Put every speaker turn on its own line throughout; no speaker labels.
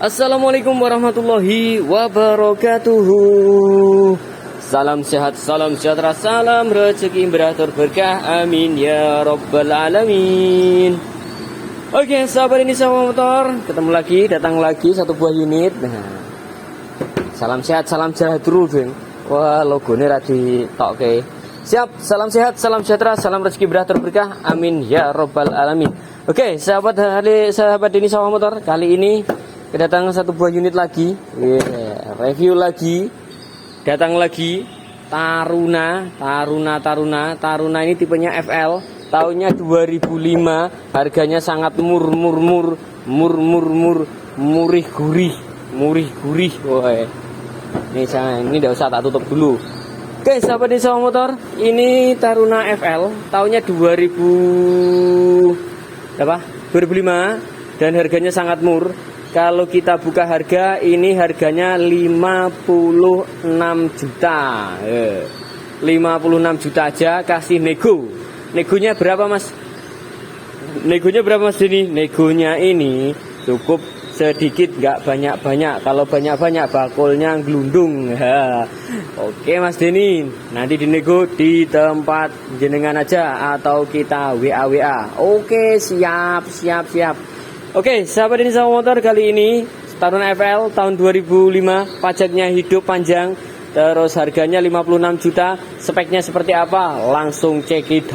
Assalamualaikum warahmatullahi wabarakatuh. Salam sehat, salam sejahtera, salam rezeki beratur berkah, amin ya rabbal alamin. Oke, sahabat ini sama motor, ketemu lagi, datang lagi satu buah unit. Nah, salam sehat, salam sejahtera, Bang. Wah, logonya radi toke. Siap, salam sehat, salam sejahtera, salam rezeki beratur berkah, amin ya rabbal alamin. Oke, sahabat ini sama motor, kali ini kedatangan satu buah unit lagi, review lagi, datang lagi Taruna ini tipenya FL, tahunnya 2005, harganya sangat murih gurih. Woi, ini tidak usah tak tutup dulu. Oke, sahabat di sawah motor, ini Taruna FL, tahunnya 2005 dan harganya sangat murah. Kalau kita buka harga, ini harganya 56 juta. 56 juta aja, kasih nego. Negonya berapa, Mas? Negonya berapa, Mas Deni? Negonya ini cukup sedikit, nggak banyak-banyak. Kalau banyak-banyak bakulnya gelundung. Oke, Mas Deni, nanti dinego di tempat jenengan aja atau kita WA. Oke, siap. Oke, sahabat ini sama motor, kali ini Taruna FL tahun 2005, pajaknya hidup panjang, terus harganya 56 juta. Speknya seperti apa? Langsung cek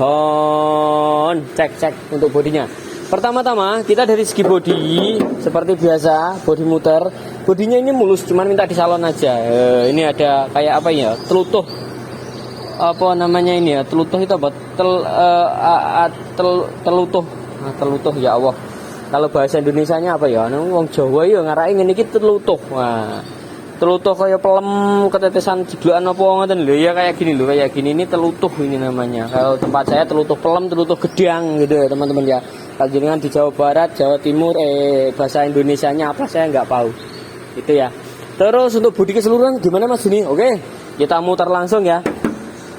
untuk bodinya. Pertama-tama kita dari segi bodi, seperti biasa, bodi muter. Bodinya ini mulus, cuman minta di salon aja. Ini ada kayak apa ya? Telutuh. Apa namanya ini ya? Telutuh itu apa? Telutuh ya Allah. Kalau bahasa Indonesianya apa ya? Wong Jawa ya ngarake ngene iki telutuh. Wah. Telutuh kayak pelem ketetesan jeglokan apa ngoten lho ya, kayak gini ini telutuh ini namanya. Kalau tempat saya telutuh pelem, telutuh gedang gitu ya, teman-teman ya. Kalau jenengan di Jawa Barat, Jawa Timur bahasa Indonesianya apa saya nggak tahu. Itu ya. Terus untuk bodi keseluruhan gimana, Mas ini? Oke, kita muter langsung ya.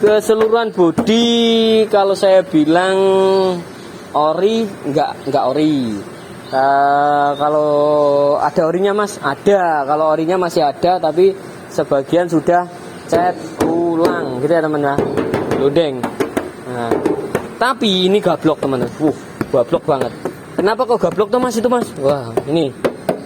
Keseluruhan bodi kalau saya bilang ori enggak ori. Kalau ada orinya, Mas, ada. Kalau orinya masih ada, tapi sebagian sudah cat ulang gitu ya, teman ya. Lodeng. Nah, tapi ini gablok, teman. Gablok banget. Kenapa kok gablok tuh, Mas, itu, Mas? Wah, ini.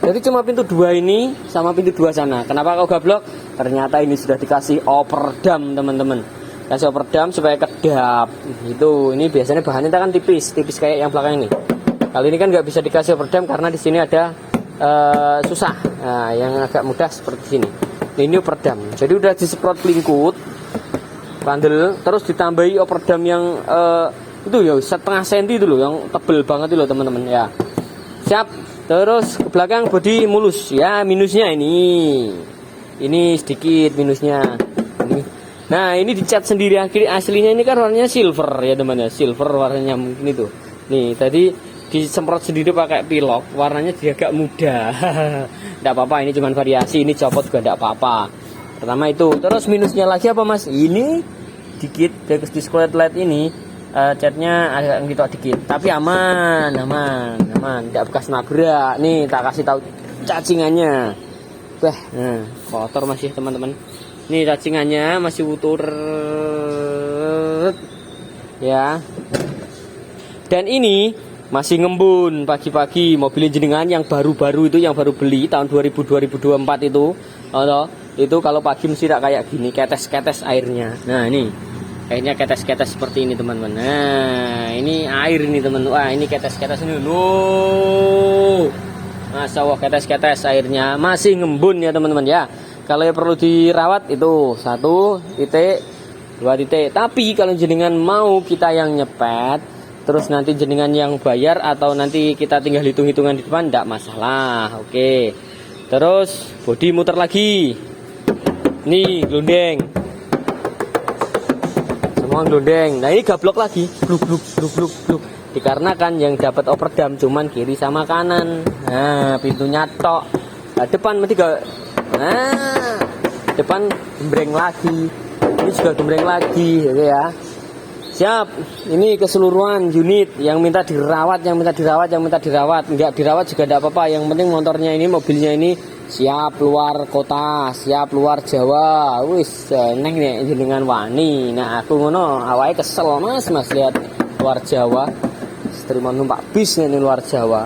Jadi cuma pintu 2 ini sama pintu 2 sana. Kenapa kok gablok? Ternyata ini sudah dikasih overdam, teman-teman. Kasih overdam supaya kedap. Itu, ini biasanya bahannya kan tipis kayak yang belakang ini. Kali ini kan nggak bisa dikasih overdam karena di sini ada susah. Nah, yang agak mudah seperti sini. Ini overdam. Jadi udah disemprot lingkut, bandel, terus ditambahi overdam yang itu ya setengah senti itu loh, yang tebel banget itu loh, teman-teman ya. Siap. Terus ke belakang bodi mulus ya, minusnya ini sedikit minusnya. Nah, ini dicat sendiri, aslinya ini kan warnanya silver ya, teman ya. Silver warnanya mungkin itu. Nih, tadi disemprot sendiri pakai pilok, warnanya dia agak muda. Tidak apa-apa, ini cuma variasi, ini copot juga tidak apa-apa. Pertama itu. Terus minusnya lagi apa, Mas? Ini dikit dari display light ini catnya agak ngitok dikit, tapi aman, tidak bekas nabrak. Nih, tak kasih tahu cacingannya. Kotor masih, teman-teman. Nih cacingannya masih utuh ya. Dan ini masih ngembun pagi-pagi. Mobil jenengan yang baru-baru itu, yang baru beli tahun 2024 itu, itu kalau pagi mesti tidak kayak gini, ketes airnya. Nah, ini airnya ketes seperti ini, teman-teman. Nah, ini air ini, teman. Wah, ini ketes ini loh. Masya Allah, ketes airnya masih ngembun ya, teman-teman ya. Kalau yang perlu dirawat itu 1 titik, 2 titik. Tapi kalau jenengan mau kita yang nyepet, terus nanti jenengan yang bayar, atau nanti kita tinggal hitung-hitungan di depan, tidak masalah. Oke. Terus bodi muter lagi. Nih, glundeng. Semua glundeng. Nah, ini gablok lagi. Bluk. Dikarenakan yang dapat overdam cuman kiri sama kanan. Nah, pintunya tok. Nah, depan mesti depan gembreng lagi. Ini juga gembreng lagi, gitu ya. Siap. Ini keseluruhan unit yang minta dirawat, enggak dirawat juga tidak apa-apa. Yang penting motornya ini, mobilnya ini siap luar kota, siap luar Jawa. Wis neng nek jenengan wani. Nah, aku ngono awake kesel Mas lihat luar Jawa. Terima numpak bis ini luar Jawa.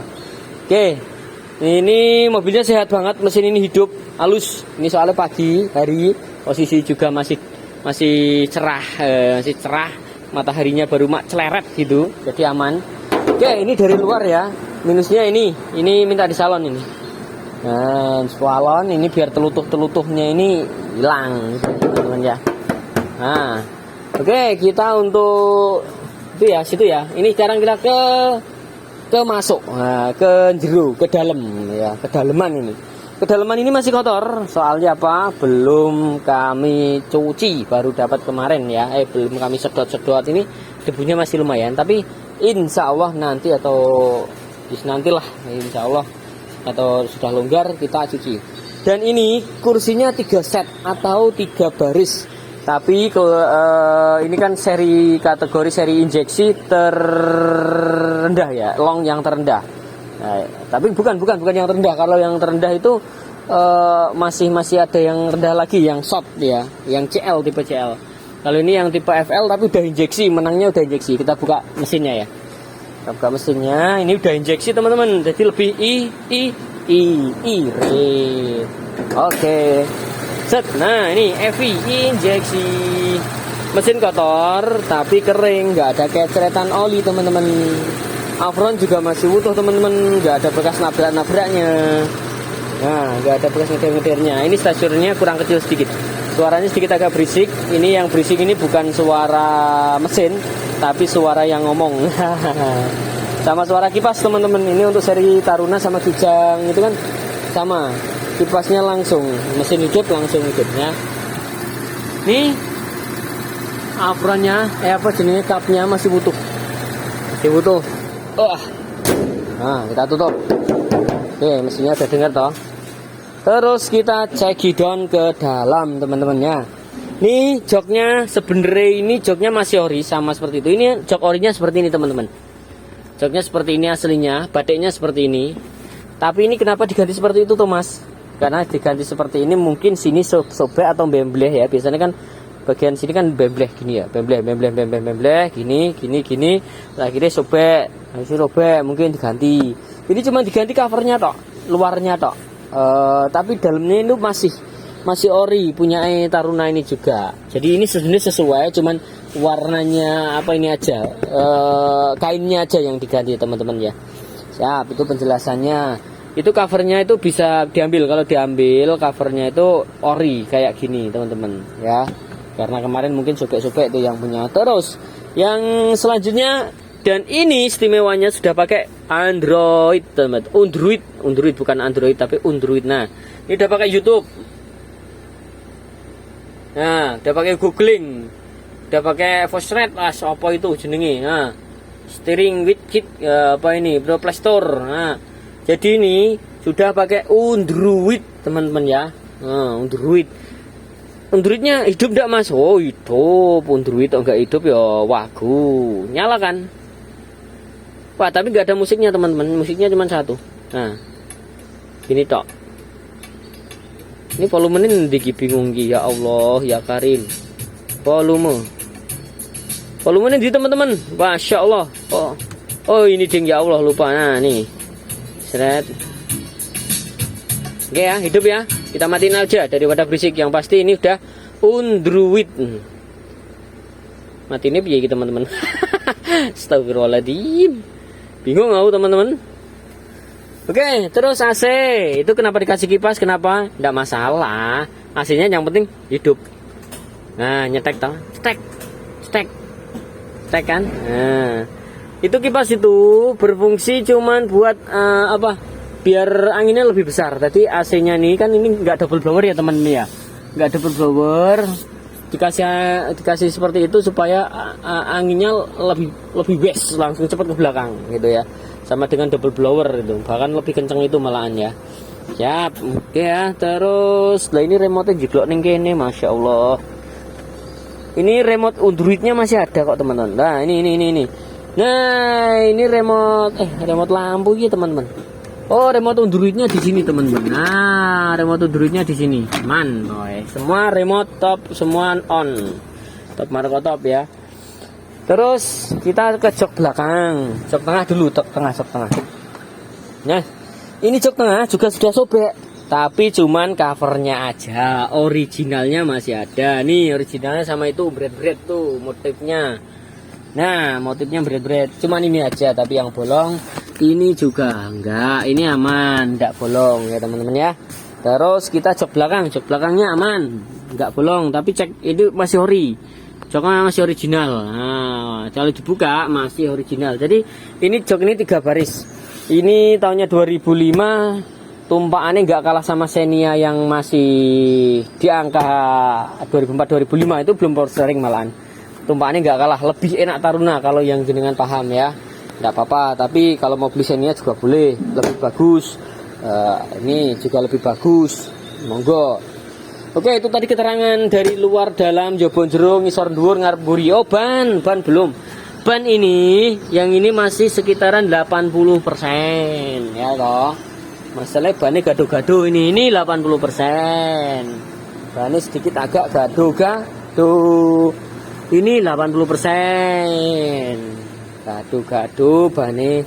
Oke. Ini mobilnya sehat banget, mesin ini hidup, halus. Ini soalnya pagi hari, posisi juga masih cerah, mataharinya baru celeret gitu, jadi aman. Oke, ini dari luar ya. Minusnya ini minta di salon ini. Nah, salon ini biar telutuh-telutuhnya ini hilang, teman-teman ya. Nah, oke, kita untuk itu ya, situ ya. Ini sekarang kita ke masuk, nah, ke jero, ke dalam ya, kedalaman ini. Kedalaman ini masih kotor, soalnya apa? Belum kami cuci, baru dapat kemarin ya. Belum kami sedot-sedot, ini debunya masih lumayan. Tapi insya Allah nanti atau nantilah, insya Allah atau sudah longgar kita cuci. Dan ini kursinya 3 set atau 3 baris. Tapi ini kan kategori seri injeksi terendah ya, long yang terendah. Nah, tapi bukan yang terendah. Kalau yang terendah itu masih ada yang rendah lagi, yang short ya, yang CL, tipe CL. Kalau ini yang tipe FL tapi udah injeksi, menangnya udah injeksi. Kita buka mesinnya ya. Kita buka mesinnya, ini udah injeksi teman-teman. Jadi lebih irit. Oke. Set. Nah, ini EV injeksi. Mesin kotor tapi kering, nggak ada keceretan oli teman-teman. Apron juga masih utuh teman-teman, nggak ada bekas nabrak-nabraknya. Nah, nggak ada bekas ngeder-ngedernya. Ini stasiunnya kurang kecil sedikit, suaranya sedikit agak berisik. Ini yang berisik ini bukan suara mesin, tapi suara yang ngomong. Sama suara kipas teman-teman. Ini untuk seri Taruna sama Kijang itu kan sama, kipasnya langsung, mesin hidup langsung hidup ya. Nih apronnya, apa jenisnya, kapnya masih utuh. Nah, kita tutup. Oke, mesinnya udah dengar toh. Terus kita cek gidon ke dalam teman-teman ya. Nih joknya sebenarnya ini joknya masih ori sama seperti itu. Ini jok orinya seperti ini teman-teman. Joknya seperti ini aslinya, batiknya seperti ini. Tapi ini kenapa diganti seperti itu tuh Mas? Karena diganti seperti ini mungkin sini sobek atau bembleh ya. Biasanya kan bagian sini kan bembleh gini ya, bembleh gini. Nah, akhirnya sobek mungkin diganti. Ini cuma diganti covernya tok, luarnya tok. Tapi dalamnya itu masih ori, punya Taruna ini juga. Jadi ini sebenarnya sesuai, cuman warnanya apa ini aja, kainnya aja yang diganti teman-teman ya. Siap, itu penjelasannya. Itu covernya itu bisa diambil, kalau diambil covernya itu ori kayak gini teman-teman ya. Karena kemarin mungkin sobek-sobek itu yang punya. Terus yang selanjutnya, dan ini istimewanya sudah pakai Android teman-teman. Android bukan Android tapi Android. Nah, ini udah pakai YouTube. Nah, udah pakai googling, udah pakai voice read, apa itu jenenge. Nah, steering with kit apa ini, Pro Play Store. Nah, jadi ini sudah pakai Android teman-teman ya. Nah, Androidnya hidup enggak Mas? Oh hidup, Android enggak hidup ya wagu, nyala kan? Wah tapi nggak ada musiknya teman-teman, musiknya cuma satu. Nah, ini tok. Ini volume ini bingung ya Allah ya Karim. Volume ini di teman-teman, masya Allah. Oh ini ding ya Allah lupa. Nah nih, seret. Oke ya, hidup ya. Kita matiin aja daripada berisik. Yang pasti ini udah Android. Matiin piye gitu teman-teman. Astagfirullahaladzim. Bingung aku teman-teman. Oke, terus AC. Itu kenapa dikasih kipas? Kenapa? Nggak masalah. AC-nya yang penting hidup. Nah, nyetek toh. Stek kan? Nah. Itu kipas itu berfungsi cuman buat apa? Biar anginnya lebih besar. Tadi AC-nya nih kan ini nggak double blower ya teman-teman ya, nggak double blower. Dikasih seperti itu supaya anginnya lebih wes, langsung cepat ke belakang gitu ya. Sama dengan double blower itu, bahkan lebih kencang itu malahan ya. Siap, oke ya. Terus, lah ini remote jeglok ning kene, masya Allah. Ini remote Androidnya masih ada kok teman-teman. Nah ini. Nah ini remote lampu ya teman-teman. Oh remote Androidnya di sini teman-teman. Nah remote Androidnya di sini. Semua remote top, semua on. Top Marco top ya. Terus kita ke jok belakang, jok tengah dulu, jok tengah. Nah ini jok tengah juga sudah sobek. Tapi cuman covernya aja, originalnya masih ada. Nih originalnya sama itu bread tuh motifnya. Nah motifnya bread. Cuman ini aja, tapi yang bolong ini juga enggak. Ini aman, enggak bolong ya teman-teman ya. Terus kita jok belakangnya aman, enggak bolong. Tapi cek itu masih ori, joknya masih original. Nah kalau dibuka masih original. Jadi ini jok ini 3 baris. Ini tahunnya 2005. Tumpaannya nggak kalah sama Xenia yang masih di angka 2004-2005 itu belum power steering malahan. Tumpaannya nggak kalah, lebih enak Taruna kalau yang jenengan paham ya. Nggak apa-apa, tapi kalau mau beli Xenia juga boleh, lebih bagus. Ini juga lebih bagus, monggo. Oke, itu tadi keterangan dari luar dalam Jobon Jero ngisor dhuwur ngarep mburi. Oh ban belum. Ban ini, yang ini masih sekitaran 80% ya toh. Masalahnya bannya gado-gado ini 80%. Bannya sedikit agak gado-gado. Ini 80%. Gado-gado bannya.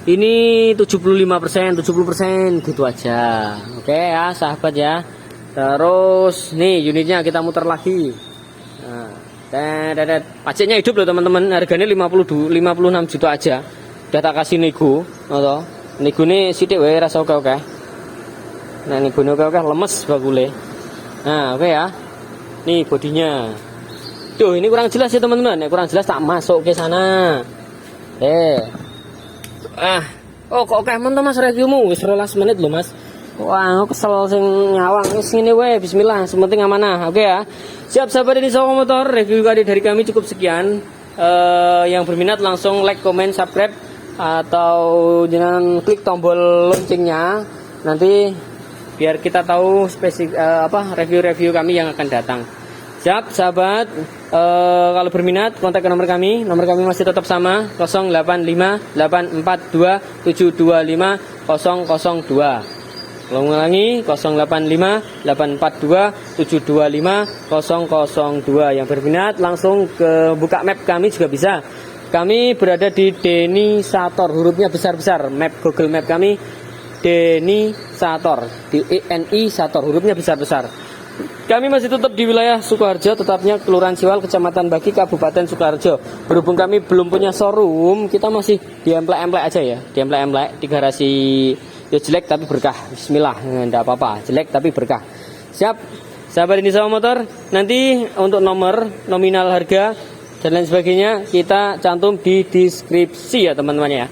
Ini 70% gitu aja. Oke ya sahabat ya. Terus nih unitnya kita muter lagi. Nah, pajaknya hidup loh teman-teman. Harganya 56 juta aja. Udah tak kasih nego, atau nego ini sidik wae rasa oke. Nah nego oke lemes bakule. Nah oke ya. Nih bodinya. Tuh ini kurang jelas ya teman-teman. Kurang jelas tak masuk ke sana. Oh kok oke men Mas reviewmu wis 12 menit loh Mas. Wah aku kesel sing nyawang. Wis ngene wae bismillah, sementing amanah. Oke ya. Siap sahabat ini Soko Motor, review dari kami cukup sekian. Yang berminat langsung like, comment, subscribe atau jangan klik tombol loncengnya nanti biar kita tahu spesifik review-review kami yang akan datang. Siap sahabat, kalau berminat kontak ke nomor kami masih tetap sama 085842725002. Ulangi 085842725002. Yang berminat langsung ke buka map kami juga bisa. Kami berada di Deni Sator, hurufnya besar-besar. Map Google Map kami Deni Sator, DENI Sator, hurufnya besar-besar. Kami masih tetap di wilayah Sukoharjo, tetapnya Kelurahan Siwal, Kecamatan Bagi, Kabupaten Sukoharjo. Berhubung kami belum punya showroom, kita masih di emplek-emplek aja ya, di emplek-emplek di garasi. Ya jelek tapi berkah. Bismillah, enggak apa-apa, jelek tapi berkah. Siap. Sahabat ini sama motor, nanti untuk nomor, nominal harga dan lain sebagainya kita cantum di deskripsi ya teman-teman ya.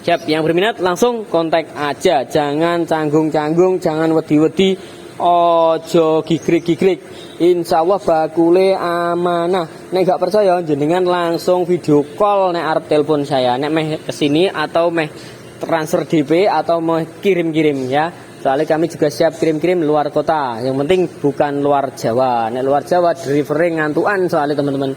Siap, yang berminat langsung kontak aja, jangan canggung-canggung, jangan wedi-wedi, ojo gigrik-gigrik. Insya Allah bakule amanah. Nek gak percaya jenengan langsung video call nek arep telepon saya, nek meh kesini atau meh transfer DP atau mau kirim-kirim ya. Soalnya kami juga siap kirim-kirim luar kota. Yang penting bukan luar Jawa. Nek luar Jawa delivery ngantuan soalnya teman-teman.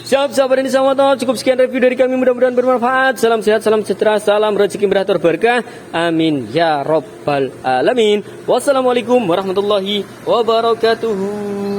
Siap sahabat ini sama toh. Cukup sekian review dari kami, mudah-mudahan bermanfaat. Salam sehat, salam sejahtera, salam rezeki beratur berkah. Amin ya robbal alamin. Wassalamualaikum warahmatullahi wabarakatuh.